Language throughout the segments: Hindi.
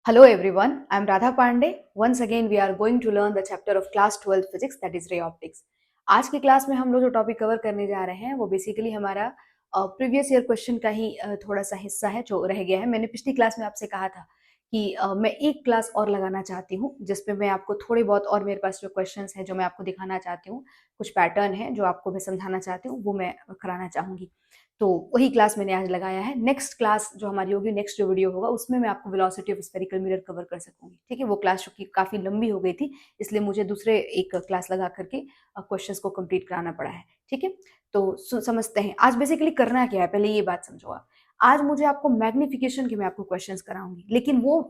Hello everyone, I am Radha Pandey. Once again we are going to learn the chapter of class 12 physics that is ray optics. आज की क्लास में हम लोग जो टॉपिक कवर करने जा रहे हैं वो बेसिकली हमारा प्रीवियस ईयर क्वेश्चन का ही थोड़ा सा हिस्सा है जो रह गया है। मैंने पिछली क्लास में आपसे कहा था कि मैं एक क्लास और लगाना चाहती हूँ जिसपे मैं आपको थोड़े बहुत और मेरे पास जो क्वेश्चंस हैं जो मैं आपको दिखाना चाहती हूँ, कुछ पैटर्न है जो आपको मैं समझाना चाहती हूँ वो मैं कराना चाहूँगी। तो वही क्लास मैंने आज लगाया है। नेक्स्ट क्लास जो हमारी होगी, नेक्स्ट जो वीडियो होगा उसमें मैं आपको velocity of spherical mirror cover कर सकूंगी। ठीक है, वो क्लास चूंकि काफी लंबी हो गई थी इसलिए मुझे दूसरे एक क्लास लगा करके क्वेश्चंस को कंप्लीट कराना पड़ा है। ठीक है, तो समझते हैं आज बेसिकली करना क्या है, पहले ये बात समझो आप। आज मुझे आपको मैग्निफिकेशन के मैं आपको क्वेश्चंस कराऊंगी, लेकिन वो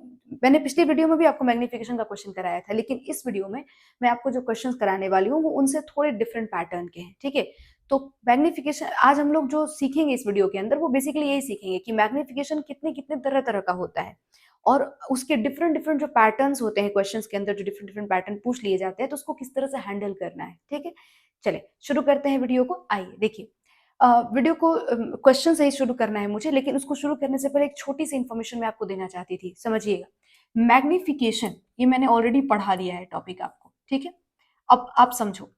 मैंने पिछली वीडियो में भी आपको मैग्निफिकेशन का क्वेश्चन कराया था, लेकिन इस वीडियो में मैं आपको जो क्वेश्चंस कराने वाली हूँ वो उनसे थोड़े डिफरेंट पैटर्न के हैं। ठीक है, तो मैग्निफिकेशन आज हम लोग जो सीखेंगे इस वीडियो के अंदर वो बेसिकली यही सीखेंगे कि मैग्निफिकेशन कितने कितने तरह तरह का होता है और उसके डिफरेंट डिफरेंट जो पैटर्न्स होते हैं क्वेश्चंस के अंदर, जो डिफरेंट डिफरेंट पैटर्न पूछ लिए जाते हैं तो उसको किस तरह से हैंडल करना है। ठीक है, चले शुरू करते हैं वीडियो को। आइए देखिए, वीडियो को क्वेश्चन से ही शुरू करना है मुझे, लेकिन उसको शुरू करने से पहले एक छोटी सी इंफॉर्मेशन मैं आपको देना चाहती थी। समझिएगा, मैग्निफिकेशन ये मैंने ऑलरेडी पढ़ा दिया है टॉपिक आपको। ठीक है, अब आप समझो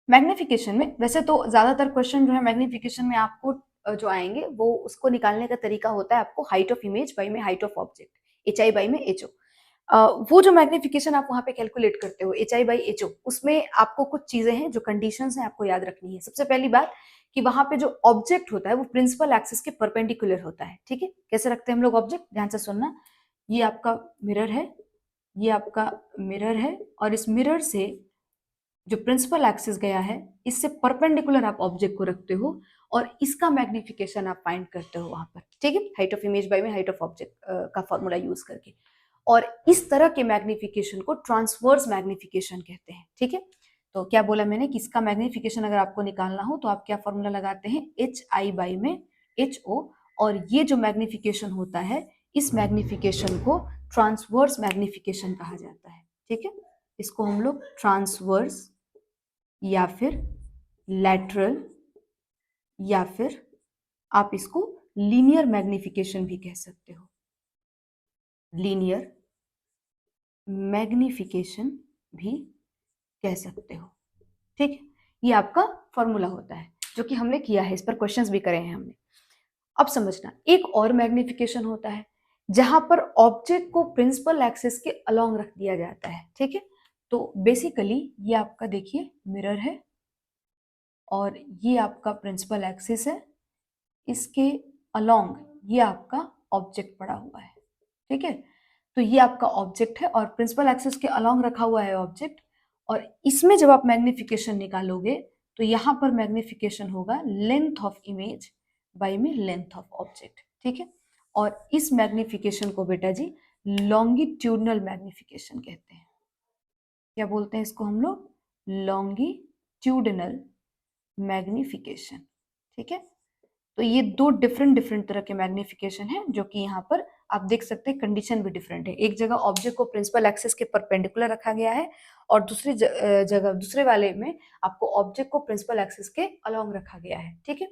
मैग्निफिकेशन में। वैसे तो ज्यादातर क्वेश्चन जो है मैग्निफिकेशन में आपको जो आएंगे वो उसको निकालने का तरीका होता है आपको हाइट ऑफ इमेज बाई में height of object, H I by में एच ओ। वो जो मैग्निफिकेशन आप वहां पे कैलकुलेट करते हो H I by H O, उसमें आपको कुछ चीजें हैं जो कंडीशंस हैं आपको याद रखनी है। सबसे पहली बात कि वहां पे जो ऑब्जेक्ट होता है वो प्रिंसिपल एक्सिस के परपेंडिकुलर होता है। ठीक है, कैसे रखते हैं हम लोग ऑब्जेक्ट, ध्यान से सुनना। ये आपका मिरर है, ये आपका मिरर है, और इस मिरर से जो प्रिंसिपल एक्सिस गया है इससे परपेंडिकुलर आप ऑब्जेक्ट को रखते हो और इसका मैग्निफिकेशन आप फाइंड करते हो वहां पर। ठीक है, हाइट ऑफ इमेज बाय में हाइट ऑफ ऑब्जेक्ट का फॉर्मूला यूज करके, और इस तरह के मैग्निफिकेशन को ट्रांसवर्स मैग्निफिकेशन कहते हैं। ठीक है, तो क्या बोला मैंने कि इसका मैग्निफिकेशन अगर आपको निकालना हो तो आप क्या फॉर्मूला लगाते हैं, एच आई बाई में एच ओ, और ये जो मैग्निफिकेशन होता है इस मैग्निफिकेशन को ट्रांसवर्स मैग्निफिकेशन कहा जाता है। ठीक है, इसको हम लोग ट्रांसवर्स या फिर लैटरल या फिर आप इसको लीनियर मैग्निफिकेशन भी कह सकते हो, लीनियर मैग्निफिकेशन भी कह सकते हो। ठीक है, ये आपका फॉर्मूला होता है जो कि हमने किया है, इस पर क्वेश्चंस भी करे हैं हमने। अब समझना, एक और मैग्निफिकेशन होता है जहां पर ऑब्जेक्ट को प्रिंसिपल एक्सिस के अलोंग रख दिया जाता है। ठीक है, तो बेसिकली ये आपका देखिए मिरर है और ये आपका प्रिंसिपल एक्सिस है, इसके अलोंग ये आपका ऑब्जेक्ट पड़ा हुआ है। ठीक है, तो ये आपका ऑब्जेक्ट है और प्रिंसिपल एक्सिस के अलोंग रखा हुआ है ऑब्जेक्ट, और इसमें जब आप मैग्निफिकेशन निकालोगे तो यहां पर मैग्निफिकेशन होगा लेंथ ऑफ इमेज बाय में लेंथ ऑफ ऑब्जेक्ट। ठीक है, और इस मैग्निफिकेशन को बेटा जी लॉन्गिट्यूडनल मैग्निफिकेशन कहते हैं। क्या बोलते हैं इसको हम लोग, लॉन्गिट्यूडनल मैग्निफिकेशन। ठीक है, तो ये दो डिफरेंट डिफरेंट तरह के मैग्निफिकेशन है जो कि यहाँ पर आप देख सकते हैं, कंडीशन भी डिफरेंट है। एक जगह ऑब्जेक्ट को प्रिंसिपल एक्सिस के परपेंडिकुलर रखा गया है और दूसरी जगह दूसरे वाले में आपको ऑब्जेक्ट को प्रिंसिपल एक्सिस के अलोंग रखा गया है। ठीक है,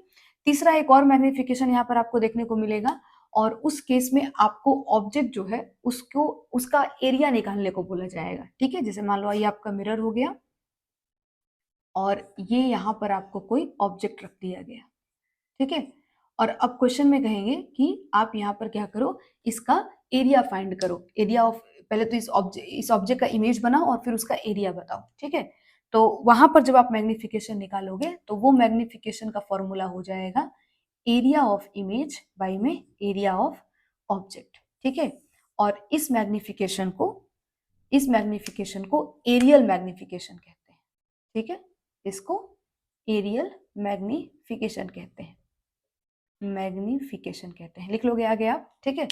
तीसरा एक और मैग्निफिकेशन यहाँ पर आपको देखने को मिलेगा, और उस केस में आपको ऑब्जेक्ट जो है उसको उसका एरिया निकालने को बोला जाएगा। ठीक है, जैसे मान लो ये आपका मिरर हो गया और ये यहाँ पर आपको कोई ऑब्जेक्ट रख दिया गया। ठीक है, और अब क्वेश्चन में कहेंगे कि आप यहाँ पर क्या करो, इसका एरिया फाइंड करो, एरिया ऑफ, पहले तो इस ऑब्जेक्ट का इमेज बनाओ और फिर उसका एरिया बताओ। ठीक है, तो वहां पर जब आप मैग्निफिकेशन निकालोगे तो वो मैग्निफिकेशन का फॉर्मूला हो जाएगा एरिया ऑफ इमेज बाई में एरिया ऑफ ऑब्जेक्ट। ठीक है, और इस मैग्निफिकेशन को एरियल मैग्निफिकेशन कहते हैं। ठीक है, इसको एरियल मैग्निफिकेशन कहते हैं, मैग्निफिकेशन कहते हैं। लिख लोगे आगे आप। ठीक है,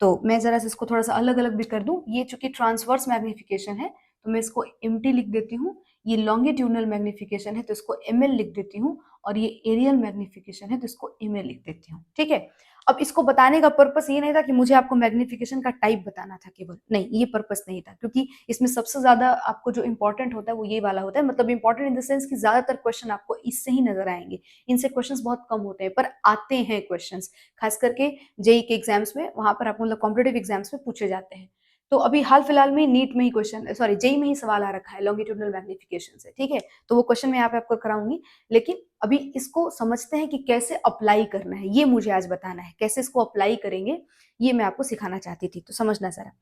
तो मैं जरा से इसको थोड़ा सा अलग अलग भी कर दूं, ये चूंकि ट्रांसवर्स मैग्निफिकेशन है तो मैं इसको एमटी लिख देती हूँ। ये लॉन्गिट्यूडनल मैग्निफिकेशन है तो इसको ml लिख देती हूँ, और ये एरियल मैग्निफिकेशन है तो इसको ml लिख देती हूँ। ठीक है, अब इसको बताने का पर्पस ये नहीं था कि मुझे आपको मैग्निफिकेशन का टाइप बताना था केवल, नहीं, ये पर्पस नहीं था, क्योंकि इसमें सबसे ज्यादा आपको जो इंपॉर्टेंट होता है वो ये वाला होता है, मतलब इंपॉर्टेंट इन द सेंस कि ज्यादातर क्वेश्चन आपको इससे ही नजर आएंगे। इनसे क्वेश्चंस बहुत कम होते हैं, पर आते हैं क्वेश्चंस, खास करके जेई के एग्जाम्स में, वहां पर आपको मतलब कॉम्पिटेटिव एग्जाम्स में पूछे जाते हैं। तो अभी हाल फिलहाल में नीट में ही क्वेश्चन, सॉरी जेई में ही सवाल आ रखा है लॉन्गिट्यूडनल मैग्निफिकेशन से। ठीक है, तो वो क्वेश्चन मैं यहाँ पे आपको कराऊंगी, लेकिन अभी इसको समझते हैं कि कैसे अप्लाई करना है, ये मुझे आज बताना है, कैसे इसको अप्लाई करेंगे ये मैं आपको सिखाना चाहती थी। तो समझना जरा,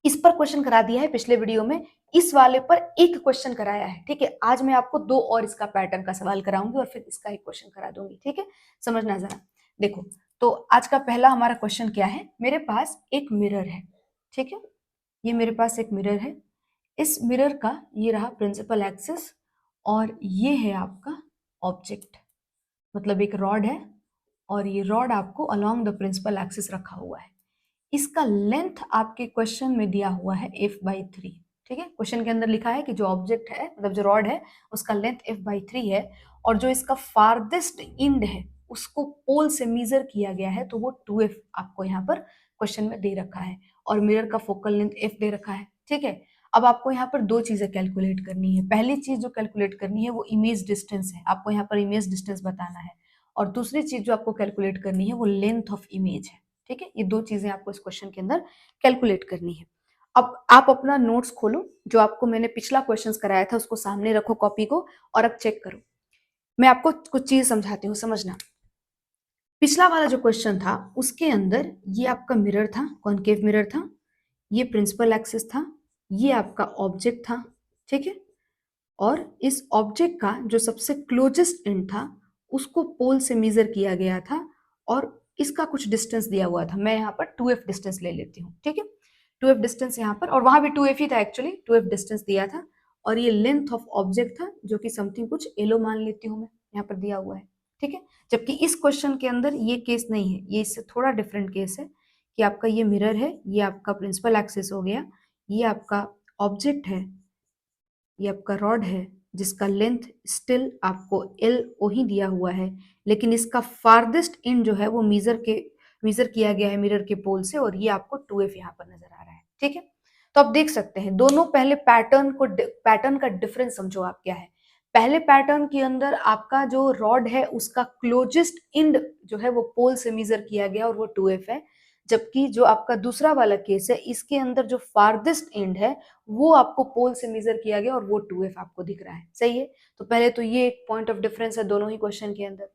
इस पर क्वेश्चन करा दिया है पिछले वीडियो में, इस वाले पर एक क्वेश्चन कराया है। ठीक है, आज मैं आपको दो और इसका पैटर्न का सवाल कराऊंगी और फिर इसका एक क्वेश्चन करा दूंगी। ठीक है, समझना जरा, देखो, तो आज का पहला हमारा क्वेश्चन क्या है, मेरे पास एक मिरर है। ठीक है, ये मेरे पास एक मिरर है, इस मिरर का ये रहा प्रिंसिपल एक्सिस, और ये है आपका ऑब्जेक्ट, मतलब एक रॉड है, और ये रॉड आपको अलोंग द प्रिंसिपल एक्सिस रखा हुआ है। इसका लेंथ आपके क्वेश्चन में दिया हुआ है f/3। ठीक है, क्वेश्चन के अंदर लिखा है कि जो ऑब्जेक्ट है, मतलब जो रॉड है, उसका लेंथ f/3 है, और जो इसका फारदेस्ट एंड है उसको पोल से मेजर किया गया है, तो वो 2f आपको यहाँ पर क्वेश्चन में दे रखा है, और मिरर का फोकल लेंथ f दे रखा है। ठीक है, अब आपको यहाँ पर दो चीजें कैलकुलेट करनी है। पहली चीज जो कैलकुलेट करनी है वो इमेज डिस्टेंस है, आपको यहाँ पर इमेज डिस्टेंस बताना है, और दूसरी चीज जो आपको कैलकुलेट करनी है वो लेंथ ऑफ इमेज है। ठीक है, ये दो चीजें आपको इस क्वेश्चन के अंदर कैलकुलेट करनी है। अब आप अपना नोट्स खोलो, जो आपको मैंने पिछला क्वेश्चंस कराया था उसको सामने रखो कॉपी को, और अब चेक करो। मैं आपको कुछ चीज समझाती हूँ, समझना। पिछला वाला जो क्वेश्चन था उसके अंदर ये आपका मिरर था, कॉन्केव मिरर था, ये प्रिंसिपल एक्सिस था, ये आपका ऑब्जेक्ट था। ठीक है, और इस ऑब्जेक्ट का जो सबसे क्लोजेस्ट एंड था उसको पोल से मेजर किया गया था, और इसका कुछ डिस्टेंस दिया हुआ था। मैं यहाँ पर 2f डिस्टेंस ले लेती हूँ। ठीक है, 2f डिस्टेंस यहाँ पर, और वहां भी 2f ही था एक्चुअली, 2f डिस्टेंस दिया था, और ये लेंथ ऑफ ऑब्जेक्ट था जो कि समथिंग कुछ एलो मान लेती हूँ मैं, यहाँ पर दिया हुआ है। ठीक है, जबकि इस क्वेश्चन के अंदर ये केस नहीं है, ये इससे थोड़ा डिफरेंट केस है कि आपका ये मिरर है, ये आपका प्रिंसिपल एक्सिस हो गया, ये आपका ऑब्जेक्ट है, ये आपका रॉड है जिसका लेंथ स्टिल आपको एल ओ ही दिया हुआ है, लेकिन इसका फारदेस्ट एंड जो है वो मेजर किया गया है मिरर के पोल से, और ये आपको 2f यहाँ पर नजर आ रहा है। ठीक है, तो आप देख सकते हैं दोनों, पहले पैटर्न का डिफरेंस समझो आप क्या है। पहले पैटर्न के अंदर आपका जो रॉड है उसका क्लोजेस्ट एंड जो है वो पोल से मेजर किया गया और वो 2f है, जबकि जो आपका दूसरा वाला केस है इसके अंदर जो फारदेस्ट एंड है वो आपको पोल से मेजर किया गया और वो 2f आपको दिख रहा है। सही है, तो पहले तो ये एक पॉइंट ऑफ डिफरेंस है दोनों ही क्वेश्चन के अंदर।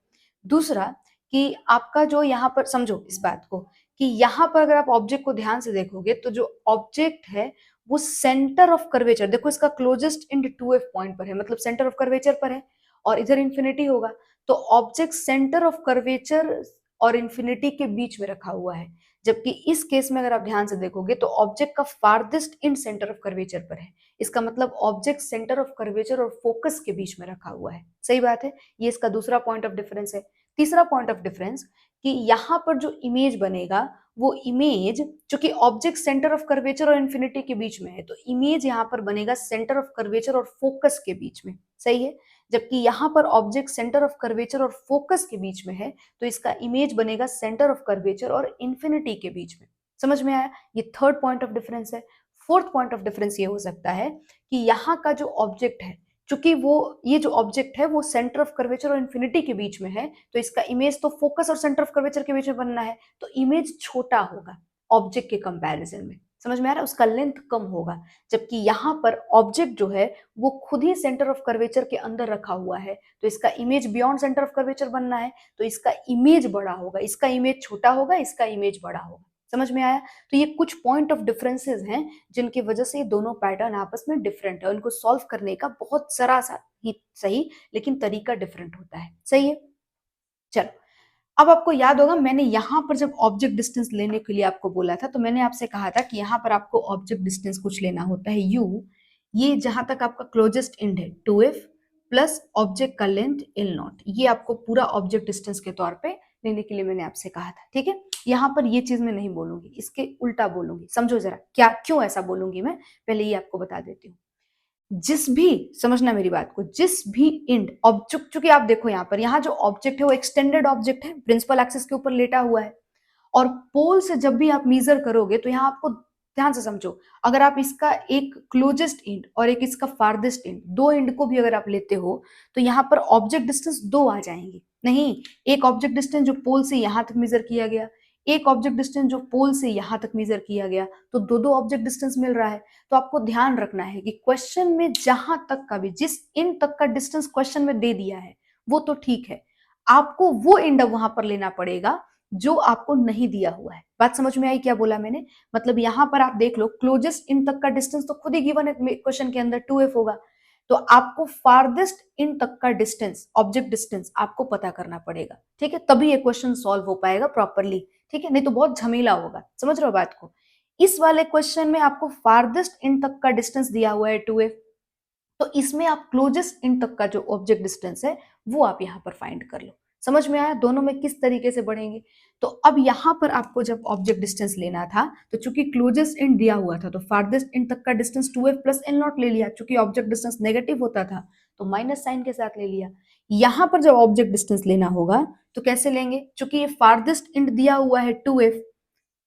दूसरा कि आपका जो यहाँ पर समझो इस बात को, कि यहाँ पर अगर आप ऑब्जेक्ट को ध्यान से देखोगे तो जो ऑब्जेक्ट है वो सेंटर ऑफ कर्वेचर, देखो इसका क्लोजेस्ट एंड 2f पॉइंट पर है, मतलब सेंटर ऑफ कर्वेचर पर है, और इधर इंफिनिटी होगा, तो ऑब्जेक्ट सेंटर ऑफ कर्वेचर और इंफिनिटी के बीच में रखा हुआ है। जबकि इस केस में अगर आप ध्यान से देखोगे तो ऑब्जेक्ट का farthest in centre of curvature पर है, इसका मतलब ऑब्जेक्ट सेंटर ऑफ कर्वेचर और फोकस के बीच में रखा हुआ है। सही बात है, ये इसका दूसरा पॉइंट ऑफ डिफरेंस है। तीसरा पॉइंट ऑफ डिफरेंस कि यहाँ पर जो इमेज बनेगा वो इमेज, चूंकि ऑब्जेक्ट सेंटर ऑफ कर्वेचर और इन्फिनिटी के बीच में है, तो इमेज यहाँ पर बनेगा सेंटर ऑफ कर्वेचर और फोकस के बीच में। सही है, जबकि यहाँ पर ऑब्जेक्ट सेंटर ऑफ कर्वेचर और फोकस के बीच में है, तो इसका इमेज बनेगा सेंटर ऑफ कर्वेचर और इंफिनिटी के बीच में। समझ में आया, ये थर्ड पॉइंट ऑफ डिफरेंस है। फोर्थ पॉइंट ऑफ डिफरेंस ये हो सकता है कि यहाँ का जो ऑब्जेक्ट है, चूंकि वो ये जो ऑब्जेक्ट है वो सेंटर ऑफ कर्वेचर और इंफिनिटी के बीच में है, तो इसका इमेज तो फोकस और सेंटर ऑफ कर्वेचर के बीच में बनना है, तो इमेज छोटा होगा ऑब्जेक्ट के कंपैरिजन में। समझ में आ रहा है, उसका लेंथ कम होगा, जबकि यहाँ पर ऑब्जेक्ट जो है वो खुद ही सेंटर ऑफ कर्वेचर के अंदर रखा हुआ है, तो इसका image beyond centre of curvature बनना है, तो इसका इमेज बड़ा होगा, इसका इमेज छोटा होगा, इसका इमेज बड़ा होगा। समझ में आया, तो ये कुछ पॉइंट ऑफ डिफरेंसेस हैं जिनकी वजह से ये दोनों पैटर्न आपस में डिफरेंट है, उनको सॉल्व करने का बहुत जरा सा ही सही लेकिन तरीका डिफरेंट होता है। सही है, चलो, अब आपको याद होगा मैंने यहाँ पर जब ऑब्जेक्ट डिस्टेंस लेने के लिए आपको बोला था, तो मैंने आपसे कहा था कि यहाँ पर आपको ऑब्जेक्ट डिस्टेंस कुछ लेना होता है u, ये जहां तक आपका क्लोजेस्ट एंड है 2f प्लस ऑब्जेक्ट का लेंथ l0, ये आपको पूरा ऑब्जेक्ट डिस्टेंस के तौर पे लेने के लिए मैंने आपसे कहा था, ठीक है। यहाँ पर ये चीज मैं नहीं बोलूंगी, इसके उल्टा बोलूंगी। समझो जरा क्या, क्यों ऐसा बोलूंगी मैं, पहले ये आपको बता देती हूँ। जिस भी, समझना मेरी बात को, जिस भी इंड ऑब्जेक्ट, चूंकि आप देखो यहाँ पर, यहाँ जो ऑब्जेक्ट है वो एक्सटेंडेड ऑब्जेक्ट है, प्रिंसिपल एक्सिस के ऊपर लेटा हुआ है, और पोल से जब भी आप मीजर करोगे तो यहाँ आपको ध्यान से समझो, अगर आप इसका एक क्लोजेस्ट इंड और एक इसका फार्देस्ट इंड, दो इंड को भी अगर आप लेते हो तो यहाँ पर ऑब्जेक्ट डिस्टेंस दो आ जाएंगे। नहीं, एक ऑब्जेक्ट डिस्टेंस जो पोल से यहां तक मेजर किया गया, एक ऑब्जेक्ट डिस्टेंस जो पोल से यहां तक मेजर किया गया, तो दो दो ऑब्जेक्ट डिस्टेंस मिल रहा है। तो आपको ध्यान रखना है कि क्वेश्चन में जहां तक का भी, जिस इंड तक का डिस्टेंस क्वेश्चन में दे दिया है वो तो ठीक है, आपको वो इंड वहां पर लेना पड़ेगा जो आपको नहीं दिया हुआ है। बात समझ में आई क्या बोला मैंने? मतलब यहां पर आप देख लो, क्लोजेस्ट इन तक का डिस्टेंस तो खुद ही गिवन है क्वेश्चन के अंदर, 2f होगा। तो आपको फार्देस्ट इन तक का डिस्टेंस, ऑब्जेक्ट डिस्टेंस आपको पता करना पड़ेगा, ठीक है, तभी ये क्वेश्चन सॉल्व हो पाएगा प्रॉपरली, ठीक है, नहीं तो बहुत झमेला होगा। समझ रहे हो बात को? इस वाले क्वेश्चन में आपको फार्देस्ट इन तक का डिस्टेंस दिया हुआ है 2f, तो इसमें आप क्लोजेस्ट इन तक का जो ऑब्जेक्ट डिस्टेंस है वो आप यहाँ पर फाइंड कर लो। समझ में आया दोनों में किस तरीके से बढ़ेंगे? तो अब यहाँ पर आपको जब ऑब्जेक्ट डिस्टेंस लेना था, तो चूंकि क्लोजेस्ट एंड दिया हुआ था तो फार्देस्ट एंड तक का distance 2f plus L not ले लिया, चूंकि ऑब्जेक्ट डिस्टेंस नेगेटिव होता था तो माइनस साइन के साथ ले लिया। यहाँ पर जब ऑब्जेक्ट डिस्टेंस लेना होगा तो कैसे लेंगे? चूंकि ये फार्देस्ट एंड दिया हुआ है 2f,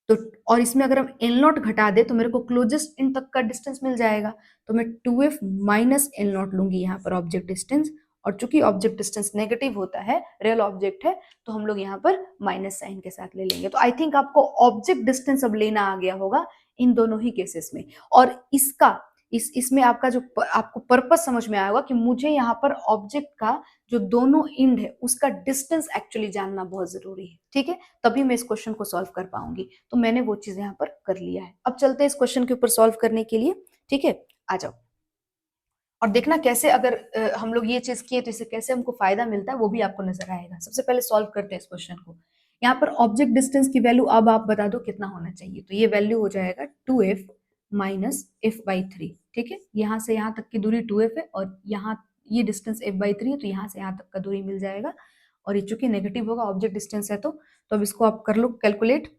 तो और इसमें अगर हम एल नॉट घटा दे तो मेरे को क्लोजेस्ट इन तक का डिस्टेंस मिल जाएगा, तो मैं 2f माइनस एल नॉट लूंगी यहाँ पर ऑब्जेक्ट डिस्टेंस, और चूंकि ऑब्जेक्ट डिस्टेंस नेगेटिव होता है, रियल ऑब्जेक्ट है, तो हम लोग यहाँ पर माइनस साइन के साथ ले लेंगे। तो आई थिंक आपको ऑब्जेक्ट डिस्टेंस अब लेना आ गया होगा इन दोनों ही केसेस में, और इसका इसमें आपका जो आपको पर्पस समझ में आएगा कि मुझे यहाँ पर ऑब्जेक्ट का जो दोनों इंड है उसका डिस्टेंस एक्चुअली जानना बहुत जरूरी है, ठीक है, तभी मैं इस क्वेश्चन को सॉल्व कर पाऊंगी। तो मैंने वो चीज यहाँ पर कर लिया है। अब चलते हैं इस क्वेश्चन के ऊपर सॉल्व करने के लिए, ठीक है, आ जाओ और देखना कैसे अगर हम लोग ये चीज किए तो इससे कैसे हमको फायदा मिलता है वो भी आपको नजर आएगा। सबसे पहले सॉल्व करते हैं इस क्वेश्चन को। यहाँ पर ऑब्जेक्ट डिस्टेंस की वैल्यू अब आप बता दो कितना होना चाहिए, तो ये वैल्यू हो जाएगा 2f माइनस f/3, ठीक है, यहाँ से यहाँ तक की दूरी 2f है और यहाँ ये डिस्टेंस f/3 है, तो यहाँ से यहाँ तक का दूरी मिल जाएगा, और ये चूंकि नेगेटिव होगा ऑब्जेक्ट डिस्टेंस है तो अब इसको आप कर लो कैलकुलेट,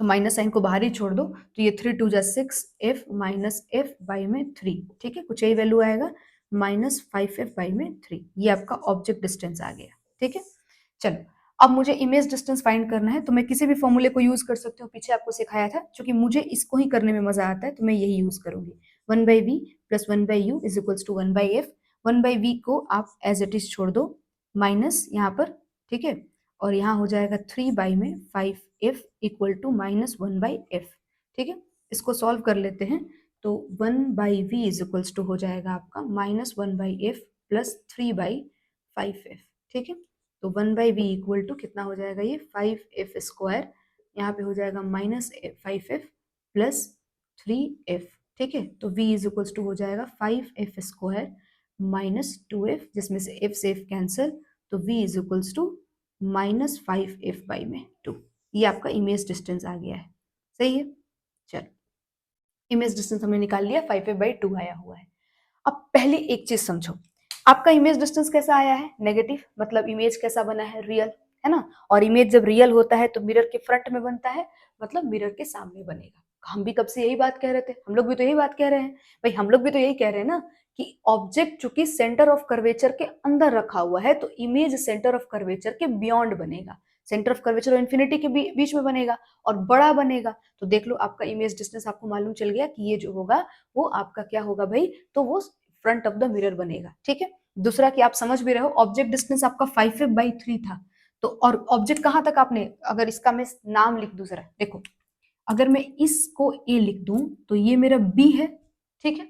तो माइनस साइन को बाहर ही छोड़ दो, तो ये 3 2 जा 6 f माइनस एफ बाई में 3, ठीक है, कुछ यही वैल्यू आएगा माइनस 5f बाई में 3, ये आपका ऑब्जेक्ट डिस्टेंस आ गया, ठीक है। चलो अब मुझे इमेज डिस्टेंस फाइंड करना है, तो मैं किसी भी फॉर्मूले को यूज कर सकती हूँ, पीछे आपको सिखाया था, क्योंकि मुझे इसको ही करने में मजा आता है तो मैं यही यूज करूंगी। 1/v plus 1/u is equals to 1/f, 1/v को आप एज इट इज छोड़ दो, माइनस यहाँ पर, ठीक है, और यहाँ हो जाएगा 3 बाई में 5f equal to minus 1/f, ठीक है। इसको सॉल्व कर लेते हैं, तो 1/v इज इक्वल्स टू हो जाएगा आपका माइनस 1/f प्लस 3/5f, ठीक है। तो 1/v इक्वल टू कितना हो जाएगा, ये 5f स्क्वायर, यहाँ पे हो जाएगा माइनस 5f प्लस 3f, ठीक है। तो v इज इक्वल्स टू हो जाएगा 5f स्क्वायर माइनस 2f, जिसमें से f से f कैंसिल, तो v is equals to minus 5f by में 2, ये आपका इमेज डिस्टेंस आ गया है, सही है। चलो इमेज डिस्टेंस हमने निकाल लिया, 5f बाई 2 आया हुआ है। अब पहले एक चीज समझो, आपका इमेज डिस्टेंस कैसा आया है, नेगेटिव, मतलब इमेज कैसा बना है, रियल, है ना, और इमेज जब रियल होता है तो मिरर के फ्रंट में बनता है, मतलब मिरर के सामने बनेगा। हम भी कब से यही बात कह रहे थे, हम लोग भी तो यही बात कह रहे हैं भाई, हम लोग भी तो यही कह रहे हैं ना कि ऑब्जेक्ट चूंकि सेंटर ऑफ कर्वेचर के अंदर रखा हुआ है तो इमेज सेंटर ऑफ कर्वेचर के बियॉन्ड बनेगा, सेंटर ऑफ कर्वेचर और इन्फिनिटी के बीच में बनेगा और बड़ा बनेगा। तो देख लो आपका इमेज डिस्टेंस आपको मालूम चल गया कि ये जो होगा वो आपका क्या होगा भाई, तो वो फ्रंट ऑफ द मिरर बनेगा, ठीक है। दूसरा कि आप समझ भी रहे हो, ऑब्जेक्ट डिस्टेंस आपका 5f/3 था, तो और ऑब्जेक्ट कहां तक आपने, अगर इसका मैं नाम लिख दूं जरा देखो, अगर मैं इसको a लिख दूं तो ये मेरा b है, ठीक है।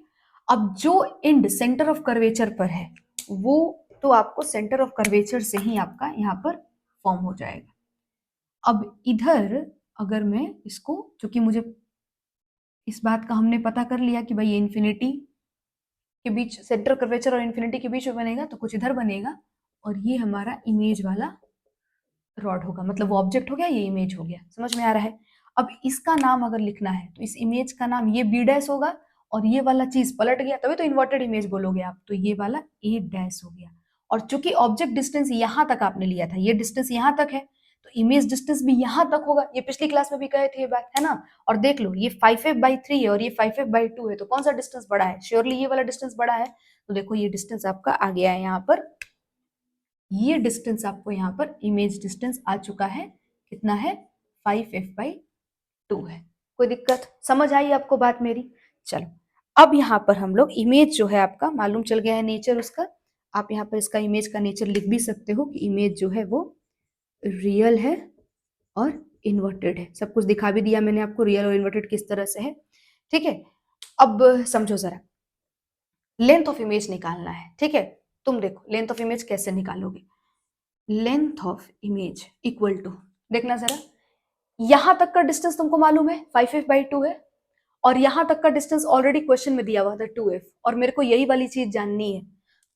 अब जो एंड सेंटर ऑफ कर्वेचर पर है वो तो आपको सेंटर ऑफ कर्वेचर से ही आपका यहाँ पर फॉर्म हो जाएगा। अब इधर अगर मैं इसको, क्योंकि मुझे इस बात का हमने पता कर लिया कि भाई ये इन्फिनिटी के बीच, सेंटर कर्वेचर और इन्फिनिटी के बीच में बनेगा, तो कुछ इधर बनेगा, और ये हमारा इमेज वाला रॉड होगा, मतलब वो ऑब्जेक्ट हो गया, ये इमेज हो गया, समझ में आ रहा है। अब इसका नाम अगर लिखना है तो इस इमेज का नाम ये बी डैश होगा, और ये वाला चीज पलट गया तभी तो इन्वर्टेड इमेज बोलोगे आप, तो ये वाला ए डैश हो गया। और चूंकि ऑब्जेक्ट डिस्टेंस यहां तक आपने लिया था, ये डिस्टेंस यहां तक है, तो तो इमेज डिस्टेंस भी यहाँ तक होगा, ये पिछली क्लास में भी कहे थे ये बात, है ना। और देख लो ये 5f/3 है और ये 5f/2 है, तो कौन सा डिस्टेंस बड़ा है? श्योरली ये वाला डिस्टेंस बड़ा है। तो देखो ये डिस्टेंस आपका आ गया है यहाँ पर, ये डिस्टेंस आपको यहाँ पर इमेज डिस्टेंस आ चुका है, कितना है? 5f/2 है। कोई दिक्कत समझ आई आपको बात मेरी? चलो अब यहाँ पर हम लोग इमेज जो है आपका मालूम चल गया है नेचर उसका, आप यहाँ पर इसका इमेज का नेचर लिख भी सकते हो कि इमेज जो है वो रियल है और इन्वर्टेड है। सब कुछ दिखा भी दिया मैंने आपको, रियल और इन्वर्टेड किस तरह से है, ठीक है। अब समझो जरा, लेंथ ऑफ इमेज निकालना है, ठीक है। तुम देखो लेंथ ऑफ इमेज कैसे निकालोगे। Length of image equal to, देखना जरा, यहां तक का डिस्टेंस तुमको मालूम है 5f/2 है, और यहां तक का डिस्टेंस ऑलरेडी क्वेश्चन में दिया हुआ था 2f, और मेरे को यही वाली चीज जाननी है।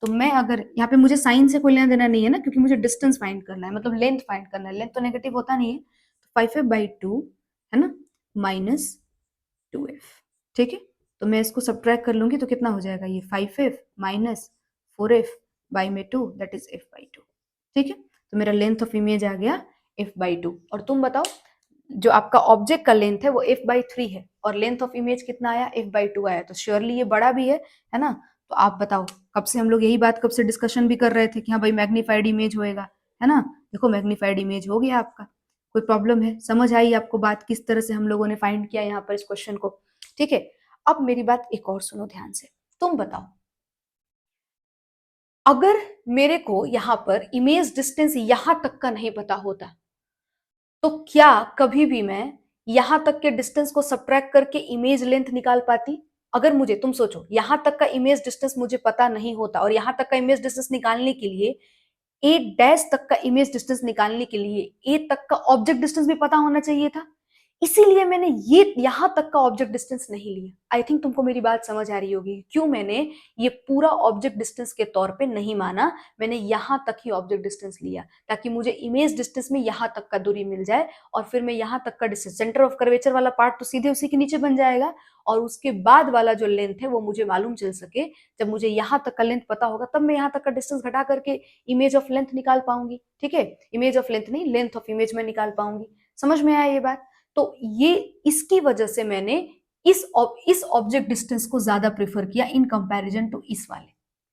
तो मैं अगर यहाँ पे, मुझे साइन से कोई लेना देना नहीं है ना, क्योंकि मुझे डिस्टेंस फाइंड करना है, मतलब लेंथ फाइंड करना है, लेंथ तो नेगेटिव होता नहीं है। तो 5f/2 है ना, माइनस 2f, ठीक है। तो मैं इसको सब्ट्रैक्ट कर लूंगी तो कितना हो जाएगा, ये 5f minus 4f/2 that is f/2, ठीक है। तो मेरा लेंथ ऑफ इमेज आ गया f/2। और तुम बताओ, जो आपका ऑब्जेक्ट का लेंथ है वो f/3 है और लेंथ ऑफ इमेज कितना आया, f/2 आया, तो श्योरली ये बड़ा भी है ना। तो आप बताओ, कब से हम लोग यही बात कब से डिस्कशन भी कर रहे थे कि हाँ भाई मैग्नीफाइड इमेज होएगा, है ना। देखो मैग्नीफाइड इमेज हो गया आपका। कोई प्रॉब्लम है? समझ आई आपको बात किस तरह से हम लोगों ने फाइंड किया यहाँ पर इस क्वेश्चन को, ठीक है। अब मेरी बात एक और सुनो ध्यान से, तुम बताओ, अगर मेरे को यहाँ पर इमेज डिस्टेंस यहां तक का नहीं पता होता, तो क्या कभी भी मैं यहां तक के डिस्टेंस को सब्ट्रैक्ट करके इमेज लेंथ निकाल पाती? अगर मुझे, तुम सोचो, यहां तक का इमेज डिस्टेंस मुझे पता नहीं होता, और यहां तक का इमेज डिस्टेंस निकालने के लिए, ए डैश तक का इमेज डिस्टेंस निकालने के लिए ए तक का ऑब्जेक्ट डिस्टेंस भी पता होना चाहिए था। इसीलिए मैंने ये यहां तक का ऑब्जेक्ट डिस्टेंस नहीं लिया। आई थिंक तुमको मेरी बात समझ आ रही होगी क्यों मैंने ये पूरा ऑब्जेक्ट डिस्टेंस के तौर पे नहीं माना, मैंने यहां तक ही ऑब्जेक्ट डिस्टेंस लिया, ताकि मुझे इमेज डिस्टेंस में यहां तक का दूरी मिल जाए, और फिर मैं यहां तक का डिस्टेंस, सेंटर ऑफ कर्वेचर वाला पार्ट तो सीधे उसी के नीचे बन जाएगा, और उसके बाद वाला जो लेंथ है वो मुझे मालूम चल सके। जब मुझे यहां तक का लेंथ पता होगा तब मैं यहां तक का डिस्टेंस घटा करके इमेज ऑफ लेंथ निकाल पाऊंगी, ठीक है। इमेज ऑफ लेंथ नहीं, लेंथ ऑफ इमेज में निकाल पाऊंगी। समझ में आया ये बात? तो ये इसकी वजह से मैंने इस ऑब्जेक्ट डिस्टेंस को ज्यादा प्रेफर किया इन कंपैरिजन टू इस वाले।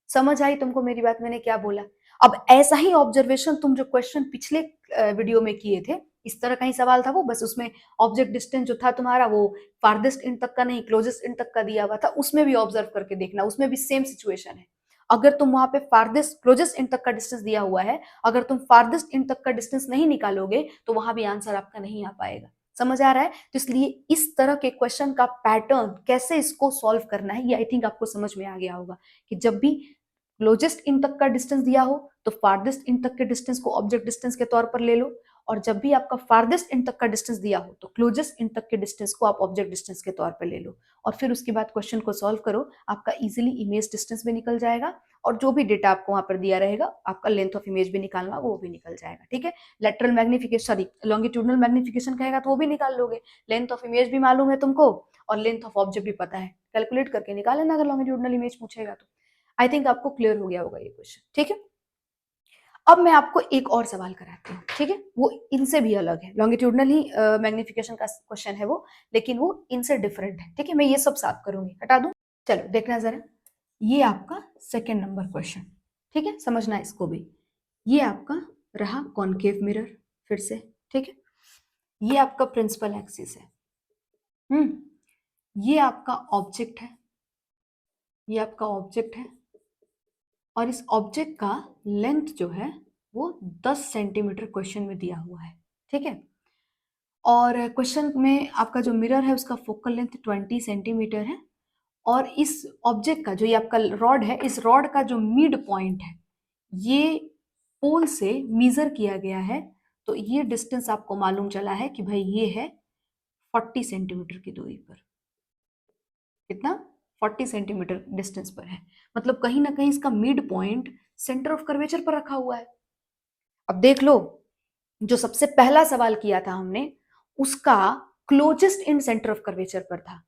समझ आई तुमको मेरी बात, मैंने क्या बोला? अब ऐसा ही ऑब्जर्वेशन तुम जो क्वेश्चन पिछले वीडियो में किए थे, इस तरह का ही सवाल था वो, बस उसमें ऑब्जेक्ट डिस्टेंस जो था तुम्हारा वो फार्देस्ट एंड तक का नहीं, क्लोजेस्ट एंड तक का दिया हुआ था, उसमें भी ऑब्जर्व करके देखना, उसमें भी सेम सिचुएशन है। अगर तुम वहां पे फार्देस्ट क्लोजेस्ट एंड तक का डिस्टेंस दिया हुआ है, अगर तुम फार्देस्ट एंड तक का डिस्टेंस नहीं निकालोगे तो वहां भी आंसर आपका नहीं आ पाएगा। समझ आ रहा है? तो इसलिए इस तरह के क्वेश्चन का पैटर्न कैसे इसको सॉल्व करना है, ये आई थिंक आपको समझ में आ गया होगा, कि जब भी क्लोजेस्ट इन तक का डिस्टेंस दिया हो तो फार्देस्ट इन तक के डिस्टेंस को ऑब्जेक्ट डिस्टेंस के तौर पर ले लो, और जब भी आपका फार्देस्ट इन तक का डिस्टेंस दिया हो तो क्लोजेस्ट इन तक के डिस्टेंस को आप ऑब्जेक्ट डिस्टेंस के तौर पर ले लो, और फिर उसके बाद क्वेश्चन को सॉल्व करो, आपका इजीली इमेज डिस्टेंस भी निकल जाएगा, और जो भी डेटा आपको वहां पर दिया रहेगा, आपका लेंथ ऑफ इमेज भी निकालना वो भी निकल जाएगा, ठीक है। Lateral magnification, sorry longitudinal magnification कहेगा तो वो भी निकाल लोगे, लेंथ ऑफ इमेज भी मालूम है तुमको और लेंथ ऑफ ऑब्जेक्ट भी पता है, कैलकुलेट करके निकाल लेना अगर लॉन्गिट्यूडनल इमेज पूछेगा तो। आई थिंक आपको क्लियर हो गया होगा ये क्वेश्चन, ठीक है। अब मैं आपको एक और सवाल कराती हूँ, ठीक है, वो इनसे भी अलग है, लॉन्गिट्यूडनल ही मैग्निफिकेशन का क्वेश्चन है वो, लेकिन वो इनसे डिफरेंट है, ठीक है। मैं ये सब साफ करूंगी, हटा दूं। चलो देखना जरा, ये आपका सेकेंड नंबर क्वेश्चन, ठीक है, समझना इसको भी। ये आपका रहा कॉनकेव मिरर, फिर से, ठीक है। ये आपका प्रिंसिपल एक्सिस है, ये आपका ऑब्जेक्ट है, ये आपका ऑब्जेक्ट है, और इस ऑब्जेक्ट का लेंथ जो है वो 10 सेंटीमीटर क्वेश्चन में दिया हुआ है, ठीक है। और क्वेश्चन में आपका जो मिरर है उसका फोकल लेंथ 20 सेंटीमीटर है, और इस ऑब्जेक्ट का जो ये आपका रॉड है, इस रॉड का जो मिड पॉइंट है ये पोल से मीजर किया गया है, तो ये डिस्टेंस आपको मालूम चला है कि भाई ये है 40 सेंटीमीटर की दूरी पर। कितना? 40 सेंटीमीटर डिस्टेंस पर है, मतलब कहीं ना कहीं इसका mid point centre of curvature पर रखा हुआ है। अब देख लो, जो सबसे पहला सवाल किया था हमने उसका closest and centre of curvature पर था,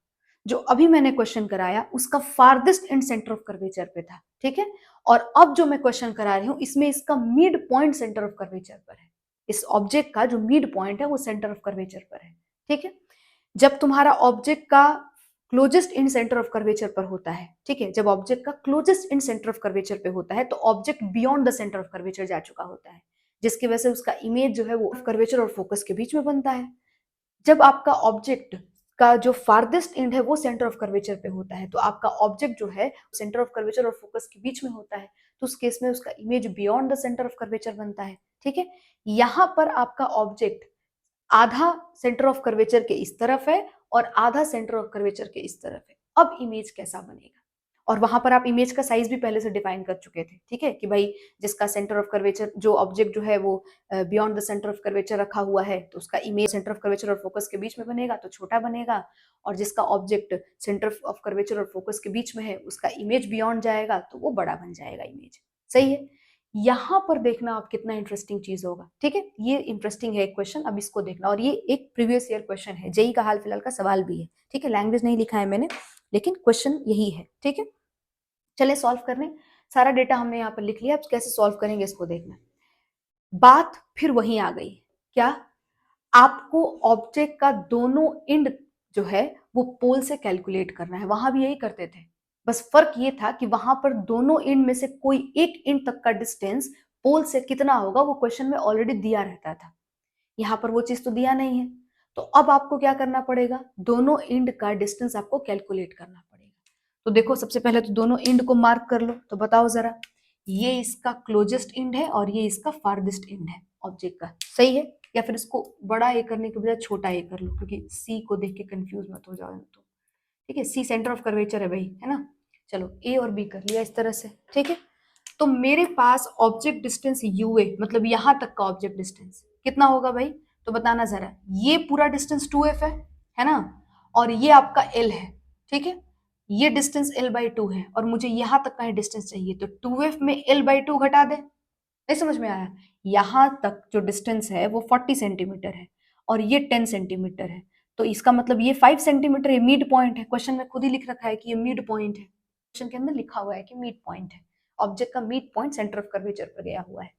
जो अभी मैंने क्वेश्चन कराया उसका farthest and centre of curvature पे था, ठीक है। और अब जो मैं क्वेश्चन करा रही हूं इसमें इसका mid point centre of curvature पर है। इस ऑब्जेक्ट का जो मिड पॉइंट है वो सेंटर ऑफ कर्वेचर पर है, ठीक है। जब तुम्हारा ऑब्जेक्ट का closest in centre of curvature पर होता है, ठीक है, जब ऑब्जेक्ट का closest in centre of curvature पे होता है तो object beyond the centre of curvature जा चुका होता है, जिसकी वजह से उसका इमेज जो है वो कर्वेचर और फोकस के बीच में बनता है। जब आपका ऑब्जेक्ट का जो फार्देस्ट एंड है वो सेंटर ऑफ कर्वेचर पे होता है तो आपका ऑब्जेक्ट जो है सेंटर ऑफ कर्वेचर और फोकस के बीच में होता है, तो उस केस में उसका image beyond the centre of curvature बनता है, ठीक है। यहां पर आपका ऑब्जेक्ट आधा सेंटर ऑफ कर्वेचर के इस तरफ है और आधा सेंटर ऑफ कर्वेचर के इस तरफ है। अब इमेज कैसा बनेगा, और वहां पर आप इमेज का साइज भी पहले से डिफाइन कर चुके थे, ठीक है, कि भाई जिसका सेंटर ऑफ कर्वेचर, जो ऑब्जेक्ट जो है वो beyond the centre of curvature रखा हुआ है तो उसका इमेज सेंटर ऑफ कर्वेचर और फोकस के बीच में बनेगा तो छोटा बनेगा, और जिसका ऑब्जेक्ट सेंटर ऑफ कर्वेचर और फोकस के बीच में है उसका इमेज बियॉन्ड जाएगा तो वो बड़ा बन जाएगा इमेज, सही है। यहां पर देखना आप कितना इंटरेस्टिंग चीज होगा, ठीक है, ये इंटरेस्टिंग है क्वेश्चन, अब इसको देखना, और ये एक प्रीवियस ईयर क्वेश्चन है, जेई का हाल फिलहाल का सवाल भी है, ठीक है, लैंग्वेज नहीं लिखा है मैंने लेकिन क्वेश्चन यही है, ठीक है। चले सॉल्व करने, सारा डेटा हमने यहाँ पर लिख लिया, अब कैसे सॉल्व करेंगे इसको देखना। बात फिर वहीं आ गई, क्या, आपको ऑब्जेक्ट का दोनों एंड जो है वो पोल से कैलकुलेट करना है, वहां भी यही करते थे, बस फर्क ये था कि वहां पर दोनों एंड में से कोई एक एंड तक का डिस्टेंस पोल से कितना होगा वो क्वेश्चन में ऑलरेडी दिया रहता था, यहाँ पर वो चीज तो दिया नहीं है, तो अब आपको क्या करना पड़ेगा, दोनों एंड का डिस्टेंस आपको कैलकुलेट करना पड़ेगा। तो देखो सबसे पहले तो दोनों एंड को मार्क कर लो, तो बताओ जरा, ये इसका क्लोजेस्ट एंड है और ये इसका फार्देस्ट एंड है ऑब्जेक्ट का, सही है, या फिर इसको बड़ा ए करने के बजाय छोटा ए कर लो, क्योंकि सी को देख के कंफ्यूज मत हो जाओ तो, ठीक है, सी सेंटर ऑफ कर्वेचर है भाई, है ना। चलो ए और बी कर लिया इस तरह से, ठीक है। तो मेरे पास ऑब्जेक्ट डिस्टेंस यूए, मतलब यहां तक का ऑब्जेक्ट डिस्टेंस कितना होगा भाई, तो बताना जरा, ये पूरा डिस्टेंस 2f है ना, और ये आपका एल है, ठीक है, ये डिस्टेंस एल बाई टू है और मुझे यहां तक का डिस्टेंस चाहिए, तो 2f में एल बाई टू घटा दे, नहीं समझ में आया, यहां तक जो डिस्टेंस है वो 40 सेंटीमीटर है और ये 10 सेंटीमीटर है, तो इसका मतलब ये 5 सेंटीमीटर, ये मिड पॉइंट है, क्वेश्चन में खुद ही लिख रखा है कि ये मिड पॉइंट है, क्वेश्चन के अंदर लिखा हुआ है कि मिड पॉइंट है, ऑब्जेक्ट का mid point centre of curvature पर गया हुआ है,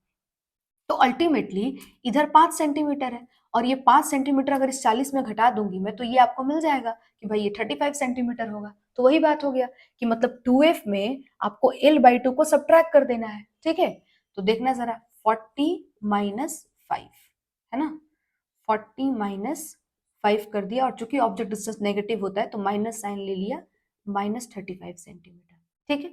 तो अल्टीमेटली इधर 5 सेंटीमीटर है और ये 5 सेंटीमीटर अगर इस 40 में घटा दूंगी मैं तो ये आपको मिल जाएगा कि भाई ये 35 सेंटीमीटर होगा, तो वही बात हो गया कि मतलब 2f में आपको l बाई टू को सब्ट्रैक्ट कर देना है, ठीक है। तो देखना जरा 40 माइनस 5 है ना, 40 माइनस 5 कर दिया, और चूंकि ऑब्जेक्ट डिस्टेंस नेगेटिव होता है तो माइनस साइन ले लिया, माइनस 35 सेंटीमीटर, ठीक है।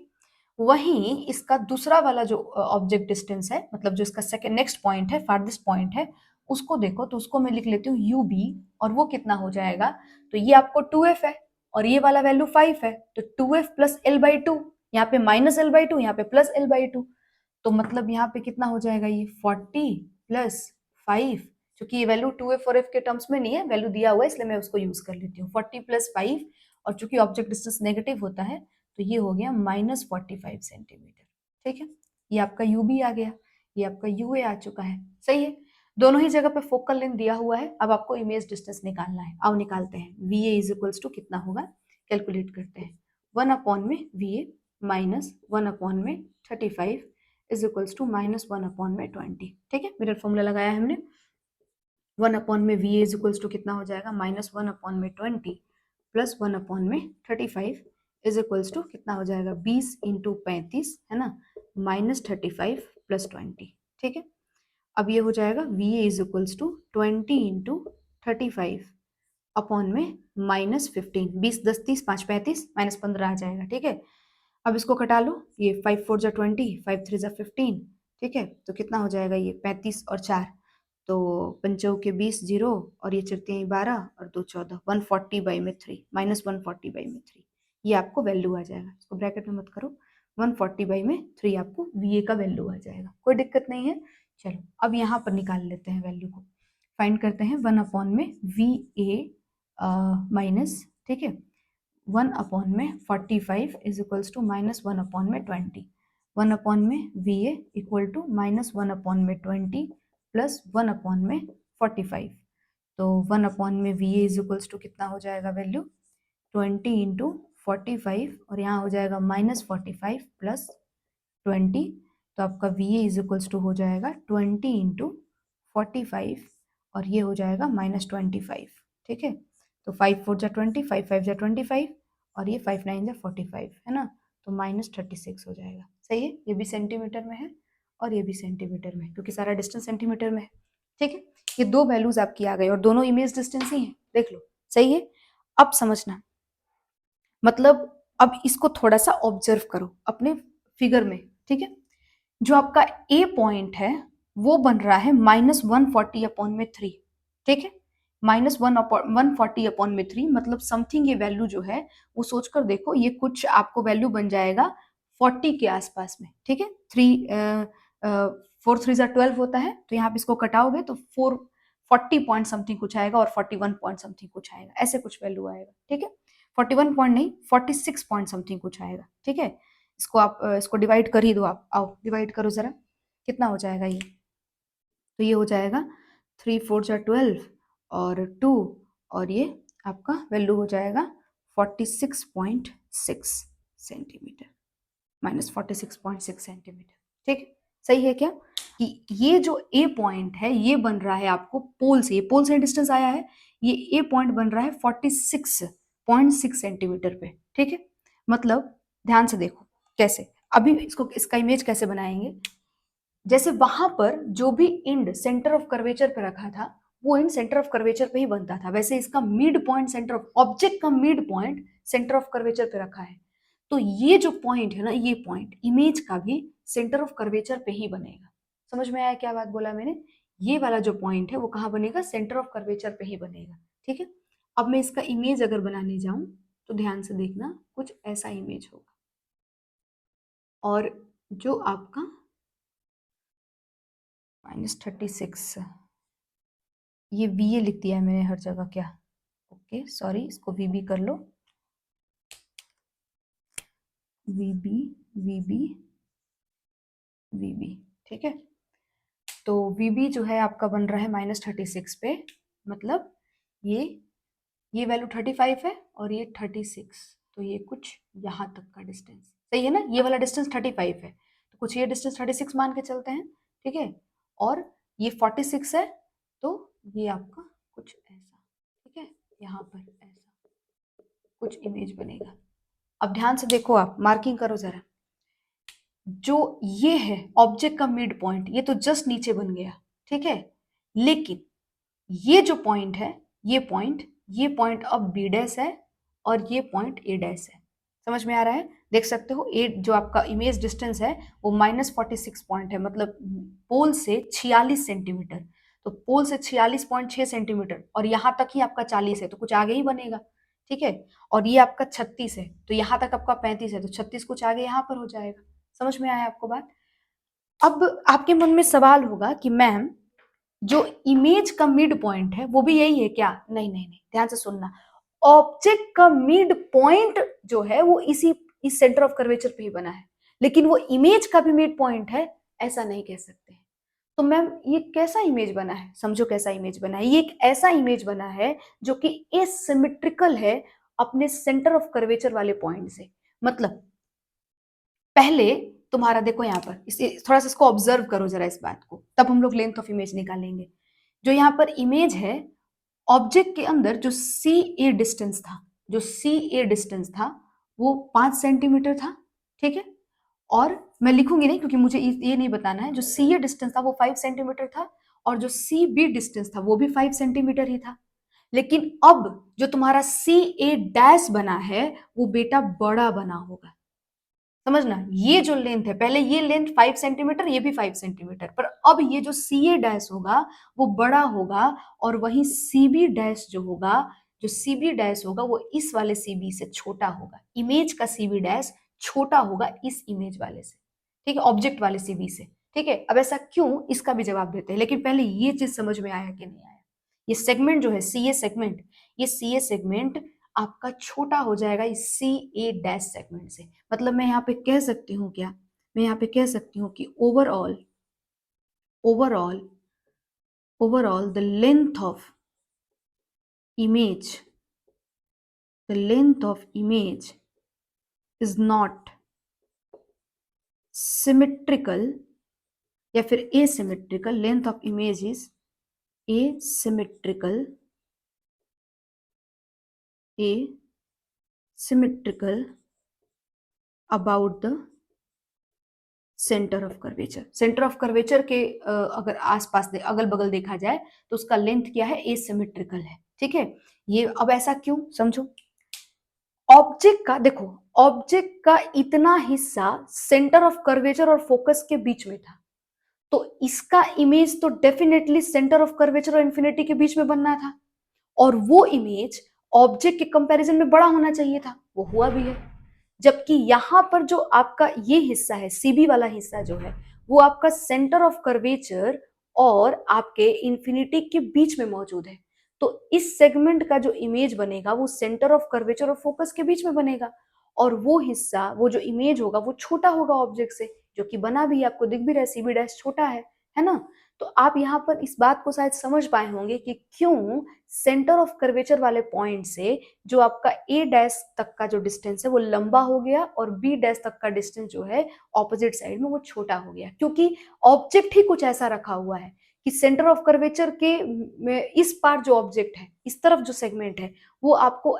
वहीं इसका दूसरा वाला जो ऑब्जेक्ट डिस्टेंस है, मतलब जो इसका सेकंड नेक्स्ट पॉइंट है, फार्देस्ट पॉइंट है, उसको देखो, तो उसको मैं लिख लेती हूँ यू बी, और वो कितना हो जाएगा, तो ये आपको 2f है और ये वाला वैल्यू 5 है, तो 2f plus L by two, यहाँ पे माइनस एल बाई टू, यहाँ पे प्लस एल बाई टू, तो मतलब यहाँ पे कितना हो जाएगा, ये 40 प्लस 5, क्योंकि ये वैल्यू 2f और f के टर्म्स में नहीं है, वैल्यू दिया हुआ है इसलिए मैं उसको यूज कर लेती हूँ, 40 प्लस 5, और चूंकि ऑब्जेक्ट डिस्टेंस नेगेटिव होता है तो ये हो गया माइनस 45 सेंटीमीटर, ठीक है। ये आपका यू भी आ गया, ये आपका यू ए आ चुका है, सही है। दोनों ही जगह पे फोकल लेंथ दिया हुआ है, अब आपको इमेज डिस्टेंस निकालना है, आओ निकालते हैं। V A is equals to कितना होगा, कैलकुलेट करते हैं, 1 अपॉन में वी ए माइनस 1 अपॉन में 35 is equals to minus 1 upon में 20, ठीक है, मिरर फॉर्मूला लगाया है हमने। 1 अपॉन में V A is equals to कितना हो जाएगा, माइनस 1 अपॉन में 20 प्लस 1 अपॉन में 35 इज इक्वल्स टू कितना हो जाएगा, 20 इंटू 35 है ना, माइनस 35 प्लस 20, ठीक है। अब ये हो जाएगा V A is equals to 20 into 35 upon में माइनस 15, 20 10 30 5 35 माइनस 15 आ जाएगा, ठीक है। अब इसको कटा लो, ये 5 4 जा 20, 5 3 जा 15, ठीक है, तो कितना हो जाएगा, ये 35 और 4, तो पंचों के 20 जीरो, और ये चरते 12 और 2 14, 140 बाई में 3, माइनस 140 बाई में 3, ये आपको वैल्यू आ जाएगा, इसको ब्रैकेट में मत करो, 140 बाई में 3 आपको वी ए का वैल्यू आ जाएगा, कोई दिक्कत नहीं है। चलो अब यहाँ पर निकाल लेते हैं वैल्यू को, फाइंड करते हैं 1 अपॉन में वी ए माइनस, ठीक है, 1 अपॉन में 45 is equals to minus 1 upon में 20, 1 अपॉन में V A equal to minus 1 upon में 20 प्लस 1 अपॉन में 45, तो 1 अपॉन में V A is equals to कितना हो जाएगा वैल्यू, 20 इंटू 45, और यहाँ हो जाएगा माइनस 45 प्लस 20, तो आपका V A is equals to हो जाएगा 20 इंटू 45 और ये हो जाएगा -25। ठीक है, तो 5 4 जा 20, 5 5 जा 25 और ये 5 9 जा 45 है ना, तो -36 हो जाएगा। सही है, ये भी सेंटीमीटर में है और ये भी सेंटीमीटर में, क्योंकि सारा डिस्टेंस सेंटीमीटर में है। ठीक है, ये दो वैल्यूज आपकी आ गई और दोनों इमेज डिस्टेंस ही है, देख लो। सही है, अब समझना, मतलब अब इसको थोड़ा सा ऑब्जर्व करो अपने फिगर में। ठीक है, जो आपका ए पॉइंट है वो बन रहा है -140/3। ठीक है, -140/3 मतलब समथिंग, ये वैल्यू जो है वो सोचकर देखो, ये कुछ आपको वैल्यू बन जाएगा 40 के आसपास में। ठीक है, 4 3 12 होता है, तो यहाँ पे इसको कटाओगे तो 40 पॉइंट समथिंग कुछ आएगा और 41 पॉइंट समथिंग कुछ आएगा, ऐसे कुछ वैल्यू आएगा। ठीक है, 41 पॉइंट नहीं, 46 पॉइंट समथिंग कुछ आएगा। ठीक है, इसको आप इसको डिवाइड कर ही दो, आप आओ डिवाइड करो जरा, कितना हो जाएगा ये, तो ये हो जाएगा 3 4 जा 12 और 2 और ये आपका वैल्यू हो जाएगा 46.6 सेंटीमीटर, -46.6 सेंटीमीटर। ठीक, सही है क्या, कि ये जो ए पॉइंट है ये बन रहा है आपको पोल से, ये पोल से डिस्टेंस आया है, ये ए पॉइंट बन रहा है 46.6 सेंटीमीटर पे। ठीक है, मतलब ध्यान से देखो कैसे, अभी इसको, इसका इमेज कैसे बनाएंगे, जैसे वहां पर जो भी इंड सेंटर ऑफ कर्वेचर पे रखा था वो इंड सेंटर ऑफ कर्वेचर पे ही बनता था, वैसे इसका mid point centre of object का mid point centre of curvature पे रखा है, तो ये जो पॉइंट है ना, ये पॉइंट इमेज का भी सेंटर ऑफ कर्वेचर पे ही बनेगा। समझ में आया क्या बात बोला मैंने, ये वाला जो पॉइंट है वो कहाँ बनेगा, सेंटर ऑफ कर्वेचर पे ही बनेगा। ठीक है, अब मैं इसका इमेज अगर बनाने जाऊं तो ध्यान से देखना, कुछ ऐसा इमेज होगा, और जो आपका -36, ये वी ए लिख दिया है मैंने हर जगह क्या, ओके सॉरी, इसको वी बी कर लो, V B V B V B. ठीक है, तो वी बी जो है आपका बन रहा है -36 पे, मतलब ये वैल्यू 35 है और ये 36, तो ये कुछ यहाँ तक का डिस्टेंस, सही है ना, ये वाला डिस्टेंस 35 है, तो कुछ ये डिस्टेंस 36 मान के चलते हैं। ठीक है, और ये 46 है, तो ये आपका कुछ ऐसा, ठीक है, यहाँ पर ऐसा कुछ इमेज बनेगा। अब ध्यान से देखो, आप मार्किंग करो जरा, जो ये है ऑब्जेक्ट का मिड पॉइंट, ये तो जस्ट नीचे बन गया। ठीक है, लेकिन ये जो पॉइंट है, ये पॉइंट अब बी डैश है और ये पॉइंट ए डैश है। समझ में आ रहा है, देख सकते हो, ए जो आपका इमेज डिस्टेंस है वो -46 पॉइंट है, मतलब पोल से 46 सेंटीमीटर, तो पोल से 46.6 सेंटीमीटर और यहाँ तक ही आपका 40 है, तो कुछ आगे ही बनेगा। ठीक है, और ये आपका 36 है, तो यहाँ तक आपका 35 है, तो 36 कुछ आगे यहाँ पर हो जाएगा। समझ में आया आपको बात। अब आपके मन में सवाल होगा कि मैम, जो इमेज का मिड पॉइंट है वो भी यही है क्या, नहीं नहीं नहीं, ध्यान से सुनना, ऑब्जेक्ट का मिड पॉइंट जो है वो इस सेंटर ऑफ कर्वेचर पे ही बना है, लेकिन वो इमेज का भी मिड पॉइंट है, ऐसा नहीं कह सकते। तो मैम ये कैसा इमेज बना है, समझो कैसा इमेज बना है, ये एक ऐसा इमेज बना है जो कि एसिमेट्रिकल है अपने सेंटर ऑफ कर्वेचर वाले पॉइंट से। मतलब पहले तुम्हारा देखो यहाँ पर, इसे थोड़ा सा इसको ऑब्जर्व करो जरा इस बात को, तब हम लोग लेंथ ऑफ इमेज निकालेंगे। जो यहाँ पर इमेज है, ऑब्जेक्ट के अंदर जो सी ए डिस्टेंस था, जो सी ए डिस्टेंस था वो 5 सेंटीमीटर था। ठीक है, और मैं लिखूंगी नहीं क्योंकि मुझे ये नहीं बताना है, जो सी ए डिस्टेंस था वो 5 सेंटीमीटर था और जो सी बी डिस्टेंस था वो भी 5 सेंटीमीटर ही था। लेकिन अब जो तुम्हारा सी ए डैश बना है वो बेटा बड़ा बना होगा। समझना, ये जो लेंथ है, पहले ये लेंथ 5 सेंटीमीटर, ये भी 5 सेंटीमीटर, पर अब ये जो सी ए डैश होगा वो बड़ा होगा, और वहीं सी बी डैश जो होगा, जो सी बी डैश होगा वो इस वाले सी बी से छोटा होगा, इमेज का सी बी डैश छोटा होगा इस इमेज वाले से। ठीक है, ऑब्जेक्ट वाले सी बी से। ठीक है, अब ऐसा क्यों, इसका भी जवाब देते हैं, लेकिन पहले ये चीज समझ में आया कि नहीं आया। ये सेगमेंट जो है सी ए सेगमेंट, ये सी ए सेगमेंट आपका छोटा हो जाएगा इस सी ए डैश सेगमेंट से। मतलब मैं यहाँ पे कह सकती हूँ क्या, मैं यहाँ पे कह सकती हूँ कि overall overall overall image the length of image is not symmetrical या फिर asymmetrical, length of image is asymmetrical about the centre of curvature. Centre of curvature के अगर आसपास अगल बगल देखा जाए तो उसका लेंथ क्या है, एसिमेट्रिकल है। ठीक है, ये अब ऐसा क्यों, समझो। ऑब्जेक्ट का देखो, ऑब्जेक्ट का इतना हिस्सा सेंटर ऑफ कर्वेचर और फोकस के बीच में था, तो इसका इमेज तो डेफिनेटली सेंटर ऑफ कर्वेचर और इंफिनिटी के बीच में बनना था, और वो इमेज ऑब्जेक्ट के कंपैरिजन में बड़ा होना चाहिए था, वो हुआ भी है। जबकि यहां पर जो आपका ये हिस्सा है, सीबी वाला हिस्सा जो है, वो आपका सेंटर ऑफ कर्वेचर और आपके इंफिनिटी के बीच में मौजूद है, तो इस सेगमेंट का जो इमेज बनेगा वो सेंटर ऑफ कर्वेचर और फोकस के बीच में बनेगा, और वो हिस्सा, वो जो इमेज होगा वो छोटा होगा ऑब्जेक्ट से, जो कि बना भी, आपको दिख भी रहा है सीबी डैश छोटा है ना। तो आप यहाँ पर इस बात को शायद समझ पाए होंगे कि क्यों सेंटर ऑफ कर्वेचर वाले पॉइंट से जो आपका ए डैश तक का जो डिस्टेंस है वो लंबा हो गया, और बी डैश तक का डिस्टेंस जो है ऑपोजिट साइड में वो छोटा हो गया, क्योंकि ऑब्जेक्ट ही कुछ ऐसा रखा हुआ है कि सेंटर ऑफ कर्वेचर के इस पार जो ऑब्जेक्ट है, इस तरफ जो सेगमेंट है, वो आपको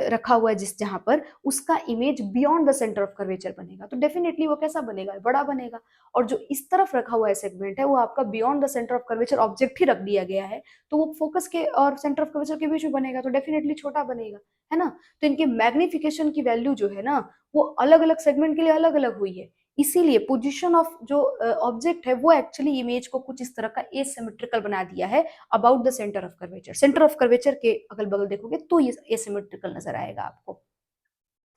रखा हुआ है जिस जहां पर उसका image beyond the centre of curvature बनेगा, तो डेफिनेटली वो कैसा बनेगा, बड़ा बनेगा। और जो इस तरफ रखा हुआ है सेगमेंट है वो आपका beyond the centre of curvature object ही रख दिया गया है, तो वो फोकस के और सेंटर ऑफ कर्वेचर के बीच में बनेगा, तो डेफिनेटली छोटा बनेगा, है ना। तो इनके मैग्निफिकेशन की वैल्यू जो है ना, वो अलग अलग सेगमेंट के लिए अलग अलग हुई है, इसीलिए पोजीशन ऑफ जो ऑब्जेक्ट है वो एक्चुअली इमेज को कुछ इस तरह का एसिमेट्रिकल बना दिया है about the centre of curvature. Centre of curvature के अगल बगल देखोगे तो ये एसिमेट्रिकल नजर आएगा आपको।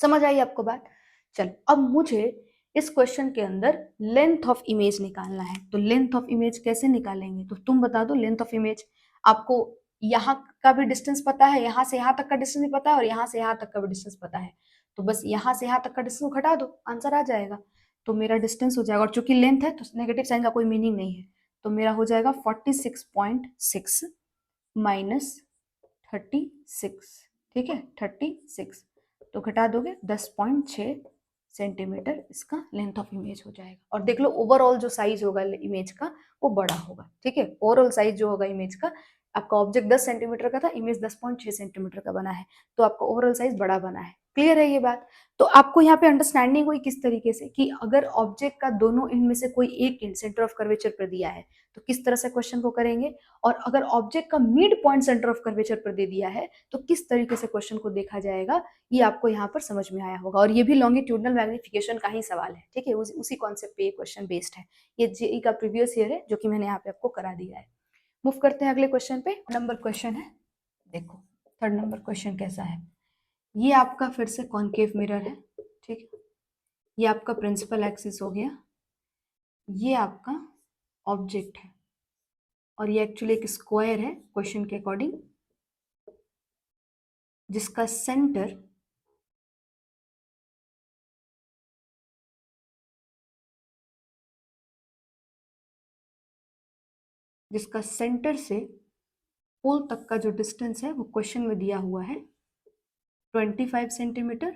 समझ आई आपको बात? चलो, अब मुझे इस क्वेश्चन के अंदर लेंथ ऑफ इमेज निकालना है, तो लेंथ ऑफ इमेज कैसे निकालेंगे, तो तुम बता दो। लेंथ ऑफ इमेज आपको यहाँ का भी डिस्टेंस पता है, यहाँ से यहाँ तक का डिस्टेंस भी पता है, और यहाँ से यहाँ तक का भी डिस्टेंस पता है, तो बस यहाँ से यहाँ तक का डिस्टेंस घटा दो, आंसर आ जाएगा। तो मेरा डिस्टेंस हो जाएगा, और चूंकि लेंथ है तो नेगेटिव साइन का कोई मीनिंग नहीं है, तो मेरा हो जाएगा 46.6 माइनस 36। ठीक है, 36 तो घटा दोगे 10.6 सेंटीमीटर, इसका लेंथ ऑफ इमेज हो जाएगा। और देख लो ओवरऑल जो साइज होगा इमेज का वो बड़ा होगा। ठीक है, ओवरऑल साइज जो होगा इमेज का, आपका ऑब्जेक्ट 10 सेंटीमीटर का था, इमेज 10.6 सेंटीमीटर का बना है, तो आपका ओवरऑल साइज बड़ा बना है। क्लियर है ये बात? तो आपको यहाँ पे अंडरस्टैंडिंग हुई किस तरीके से कि अगर ऑब्जेक्ट का दोनों इनमें से कोई एक इंड सेंटर ऑफ कर्वेचर पर दिया है तो किस तरह से क्वेश्चन को करेंगे, और अगर ऑब्जेक्ट का mid point centre of curvature पर दे दिया है तो किस तरीके से क्वेश्चन को देखा जाएगा, ये आपको यहाँ पर समझ में आया होगा। और ये भी लॉन्गिट्यूडनल मैग्निफिकेशन का ही सवाल है। ठीक है, उसी कॉन्सेप्ट पे ये क्वेश्चन बेस्ड है, ये जेई का प्रीवियस ईयर है जो कि मैंने यहाँ पे आपको करा दिया है। मूव करते हैं अगले क्वेश्चन पे। नंबर क्वेश्चन है, देखो थर्ड नंबर क्वेश्चन कैसा है। ये आपका फिर से कॉन्केव मिरर है। ठीक है, ये आपका प्रिंसिपल एक्सिस हो गया, ये आपका ऑब्जेक्ट है, और ये एक्चुअली एक स्क्वायर है क्वेश्चन के अकॉर्डिंग, जिसका सेंटर से पोल तक का जो डिस्टेंस है वो क्वेश्चन में दिया हुआ है 25 सेंटीमीटर,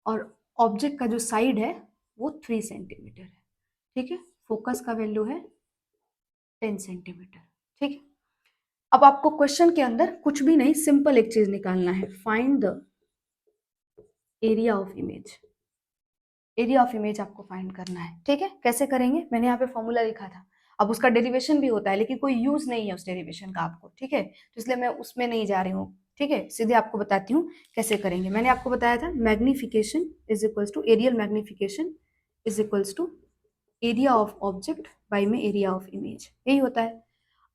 और ऑब्जेक्ट का जो साइड है वो 3 सेंटीमीटर है। ठीक है, फोकस का वैल्यू है 10 सेंटीमीटर। ठीक है, अब आपको क्वेश्चन के अंदर कुछ भी नहीं, सिंपल एक चीज निकालना है, find the area of image. Area of image आपको फाइंड करना है। ठीक है, कैसे करेंगे, मैंने यहाँ पे फॉर्मूला लिखा था, अब उसका डेरिवेशन भी होता है लेकिन कोई यूज नहीं है उस डेरिवेशन का आपको। ठीक है, तो इसलिए मैं उसमें नहीं जा रही हूँ। ठीक है, सीधे आपको बताती हूँ कैसे करेंगे। मैंने आपको बताया था magnification is equals to aerial magnification is equals to area of object by में एरिया ऑफ इमेज, यही होता है।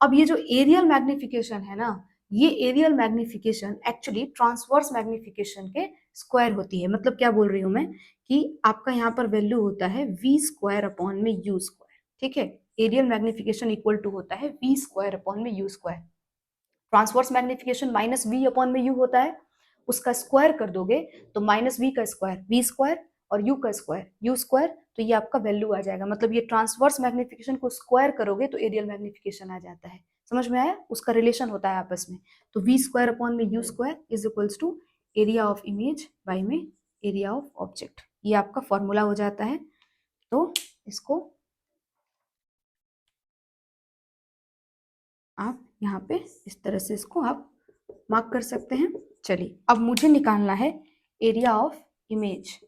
अब ये जो एरियल मैग्निफिकेशन है ना, ये areal magnification actually transverse magnification के स्क्वायर होती है। मतलब क्या बोल रही हूं मैं कि आपका यहाँ पर वैल्यू होता है वी स्क्वायर अपॉन में यू स्क्वायर। ठीक है, एरियल मैग्निफिकेशन इक्वल टू होता है वी स्क्वायर अपॉन में U square. Transverse magnification minus V upon में यू होता है, उसका स्क्वायर कर दोगे तो माइनस वी का स्क्वायर वी स्क्वायर, और यू का स्क्वायर यू स्क्वायर, तो ये आपका वैल्यू आ जाएगा। मतलब ये ट्रांसवर्स मैग्निफिकेशन को स्क्वायर करोगे तो एरियल मैग्निफिकेशन आ जाता है। समझ में आया? उसका रिलेशन होता है आपस में। तो वी स्क्वायर अपॉन में U square is equals to area of image by में एरिया ऑफ ऑब्जेक्ट, ये आपका फॉर्मूला हो जाता है। तो इसको आप यहाँ पे इस तरह से इसको आप मार्क कर सकते हैं। चलिए अब मुझे निकालना है एरिया ऑफ इमेज।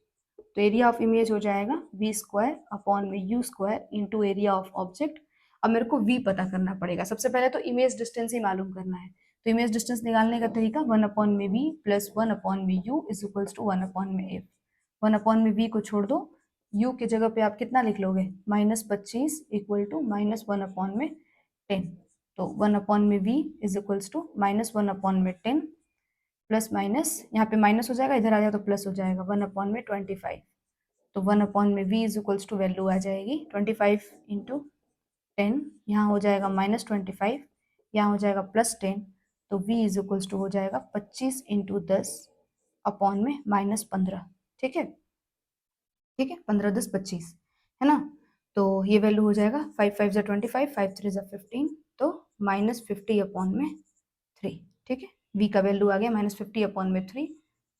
तो एरिया ऑफ इमेज हो जाएगा v स्क्वायर अपॉन में u square into area of object. अब मेरे को v पता करना पड़ेगा। सबसे पहले तो इमेज डिस्टेंस ही मालूम करना है। तो इमेज डिस्टेंस निकालने का तरीका 1 अपॉन में v प्लस 1 अपॉन में u is equals to 1 upon में f। 1 अपॉन में v को छोड़ दो, u के जगह पे आप कितना लिख लोगे, -25 इक्वल टू -1 अपॉन में 10। तो 1 अपॉन में v is equals to -1 upon में 10 प्लस माइनस, यहाँ पे माइनस हो जाएगा, इधर आ जाएगा तो प्लस हो जाएगा, 1 अपॉन में 25। तो 1 अपॉन में v is equals to value आ जाएगी 25 इंटू 10, यहाँ हो जाएगा -25, यहाँ हो जाएगा +10। तो v इज इक्वल्स टू हो जाएगा 25 इंटू 10 अपॉन में -15। ठीक है, ठीक है, 15 10 25 है ना। तो ये वैल्यू हो जाएगा 5 5 जा 25, 5 3 जा 15, तो -50 अपॉन में 3। ठीक है, v का वैल्यू आ गया -50 अपॉन में 3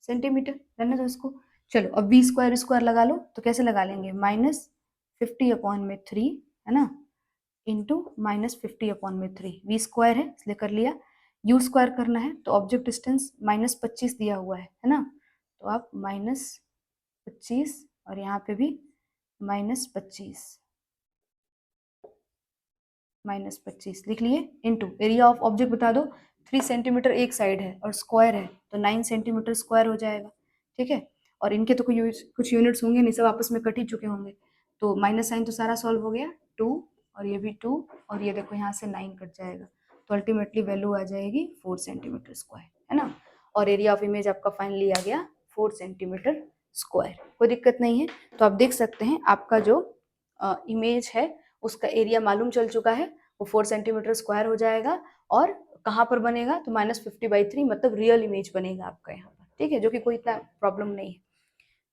सेंटीमीटर। रहने दो इसको। चलो अब v स्क्वायर स्क्वायर लगा लो। तो कैसे लगा लेंगे, -50 अपॉन में 3 है ना, इंटू -50 अपॉन में 3। v स्क्वायर है इसलिए कर लिया। u स्क्वायर करना है तो ऑब्जेक्ट डिस्टेंस -25 दिया हुआ है ना। तो आप -25 और यहाँ पे भी -25 लिख लिए, इंटू एरिया ऑफ ऑब्जेक्ट बता दो। 3 सेंटीमीटर एक साइड है और स्क्वायर है तो 9 सेंटीमीटर स्क्वायर हो जाएगा। ठीक है, और इनके तो कुछ यूनिट्स होंगे नहीं, सब आपस में कट ही चुके होंगे। तो माइनस साइन तो सारा सॉल्व हो गया, 2 और ये भी 2 और ये देखो यहाँ से 9 कट जाएगा। तो अल्टीमेटली वैल्यू आ जाएगी 4 सेंटीमीटर स्क्वायर, है ना। और एरिया ऑफ इमेज आपका फाइनली आ गया 4 सेंटीमीटर स्क्वायर। कोई दिक्कत नहीं है। तो आप देख सकते हैं आपका जो इमेज है उसका एरिया मालूम चल चुका है, वो 4 सेंटीमीटर स्क्वायर हो जाएगा। और कहाँ पर बनेगा, तो -50/3 मतलब रियल इमेज बनेगा आपका यहाँ पर। ठीक है, जो कि कोई इतना प्रॉब्लम नहीं है।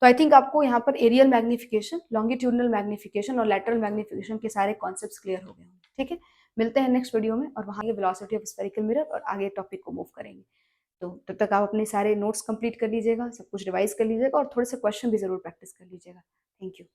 तो आई थिंक आपको यहाँ पर एरियल मैग्निफिकेशन, लॉन्गिट्यूडनल मैग्निफिकेशन और लैटरल मैग्निफिकेशन के सारे कॉन्सेप्ट्स क्लियर हो गए होंगे। ठीक है, मिलते हैं नेक्स्ट वीडियो में और वहाँ के वेलोसिटी ऑफ स्फेरिकल मिरर और आगे टॉपिक को मूव करेंगे। तो तब तक आप अपने सारे नोट्स कंप्लीट कर लीजिएगा, सब कुछ रिवाइज कर लीजिएगा और थोड़े से क्वेश्चन भी जरूर प्रैक्टिस कर लीजिएगा। Thank you.